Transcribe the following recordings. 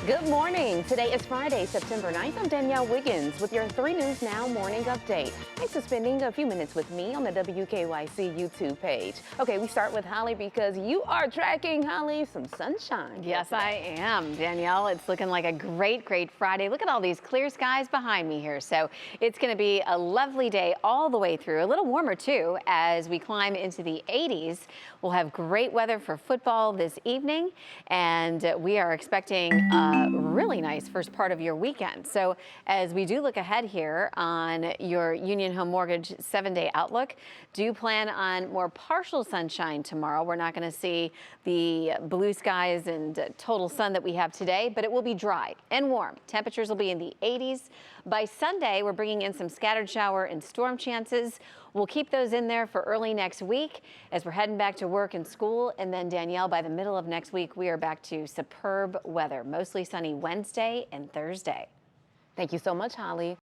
Good morning. Today is Friday, September 9th. I'm Danielle Wiggins with your 3 News Now morning update. Thanks for spending a few minutes with me on the WKYC YouTube page. Okay, we start with Hollie because you are tracking, Hollie, some sunshine. Yes, I am, Danielle. It's looking like a great Friday. Look at all these clear skies behind me here. So it's going to be a lovely day all the way through. A little warmer, too, as we climb into the 80s. We'll have great weather for football this evening, and we are expecting really nice first part of your weekend. So as we do look ahead here on your Union Home Mortgage 7-day outlook, do plan on more partial sunshine tomorrow. We're not going to see the blue skies and total sun that we have today, but it will be dry and warm. Temperatures will be in the 80s. By Sunday, we're bringing in some scattered shower and storm chances. We'll keep those in there for early next week as we're heading back to work and school. And then, Danielle, by the middle of next week, we are back to superb weather, mostly sunny Wednesday and Thursday. Thank you so much, Hollie.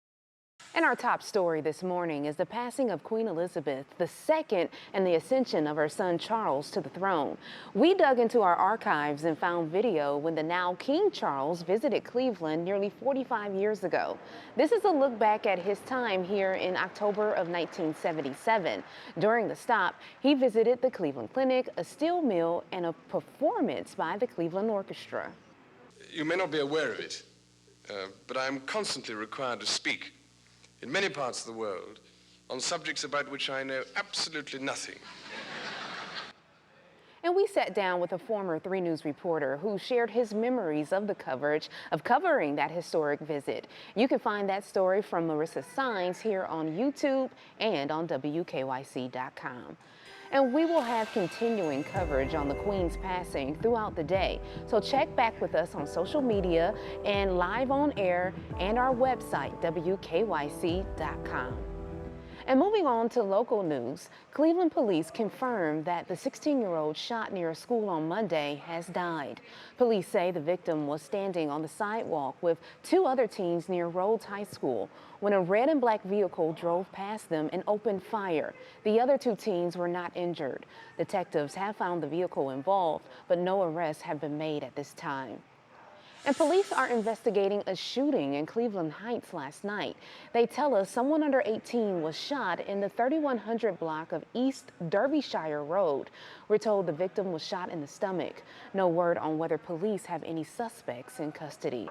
And our top story this morning is the passing of Queen Elizabeth II and the ascension of her son Charles to the throne. We dug into our archives and found video when the now King Charles visited Cleveland nearly 45 years ago. This is a look back at his time here in October of 1977. During the stop, he visited the Cleveland Clinic, a steel mill, and a performance by the Cleveland Orchestra. You may not be aware of it, but I am constantly required to speak in many parts of the world on subjects about which I know absolutely nothing. And we sat down with a former 3 News reporter who shared his memories of the coverage of covering that historic visit. You can find that story from Marissa Sines here on YouTube and on WKYC.com. And we will have continuing coverage on the Queen's passing throughout the day. So check back with us on social media and live on air and our website, WKYC.com. And moving on to local news, Cleveland police confirmed that the 16-year-old shot near a school on Monday has died. Police say the victim was standing on the sidewalk with 2 other teens near Rhodes High School when a red and black vehicle drove past them and opened fire. The other 2 teens were not injured. Detectives have found the vehicle involved, but no arrests have been made at this time. And police are investigating a shooting in Cleveland Heights last night. They tell us someone under 18 was shot in the 3100 block of East Derbyshire Road. We're told the victim was shot in the stomach. No word on whether police have any suspects in custody.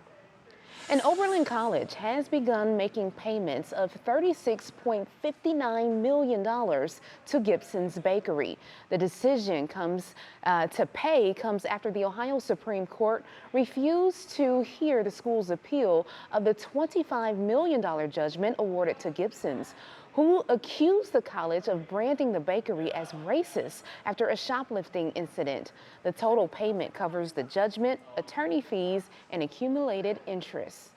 And Oberlin College has begun making payments of $36.59 million to Gibson's Bakery. The decision comes after the Ohio Supreme Court refused to hear the school's appeal of the $25 million judgment awarded to Gibson's, who accused the college of branding the bakery as racist after a shoplifting incident. The total payment covers the judgment, attorney fees, and accumulated interest.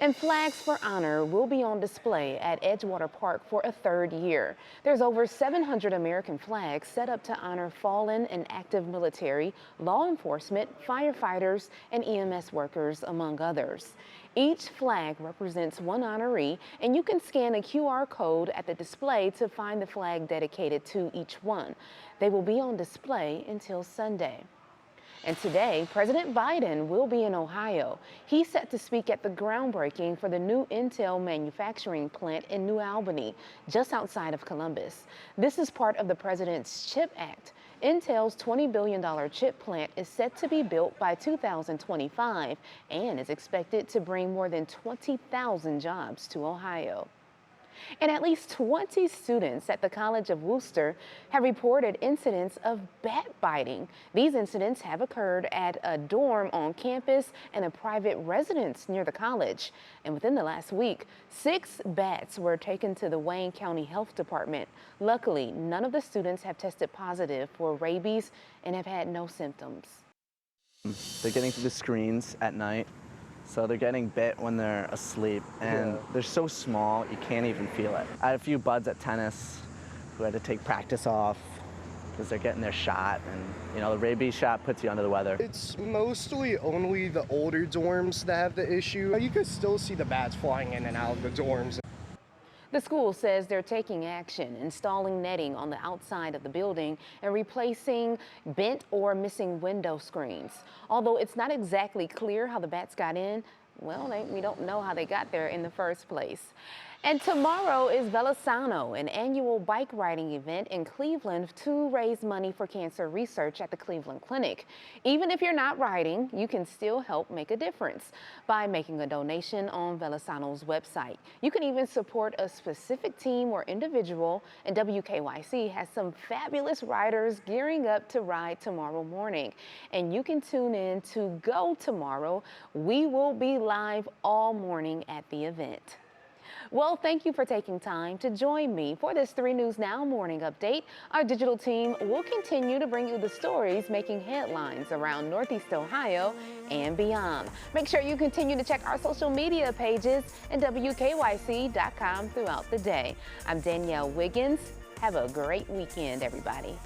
And flags for honor will be on display at Edgewater Park for a 3rd year. There's over 700 American flags set up to honor fallen and active military, law enforcement, firefighters, and EMS workers, among others. Each flag represents one honoree, and you can scan a QR code at the display to find the flag dedicated to each one. They will be on display until Sunday. And today, President Biden will be in Ohio. He's set to speak at the groundbreaking for the new Intel manufacturing plant in New Albany, just outside of Columbus. This is part of the president's CHIP Act. Intel's $20 billion chip plant is set to be built by 2025 and is expected to bring more than 20,000 jobs to Ohio. And at least 20 students at the College of Wooster have reported incidents of bat biting. These incidents have occurred at a dorm on campus and a private residence near the college. And within the last week, 6 bats were taken to the Wayne County Health Department. Luckily, none of the students have tested positive for rabies and have had no symptoms. They're getting through the screens at night. So they're getting bit when they're asleep, and they're so small, you can't even feel it. I had a few buds at tennis who had to take practice off because they're getting their shot, and the rabies shot puts you under the weather. It's mostly only the older dorms that have the issue. You could still see the bats flying in and out of the dorms. The school says they're taking action, installing netting on the outside of the building and replacing bent or missing window screens. Although it's not exactly clear how the bats got in, well, we don't know how they got there in the first place. And tomorrow is Velasano, an annual bike riding event in Cleveland to raise money for cancer research at the Cleveland Clinic. Even if you're not riding, you can still help make a difference by making a donation on Velasano's website. You can even support a specific team or individual, and WKYC has some fabulous riders gearing up to ride tomorrow morning. And you can tune in to Go Tomorrow. We will be live all morning at the event. Well, thank you for taking time to join me for this 3 News Now morning update. Our digital team will continue to bring you the stories making headlines around Northeast Ohio and beyond. Make sure you continue to check our social media pages and WKYC.com throughout the day. I'm Danielle Wiggins. Have a great weekend, everybody.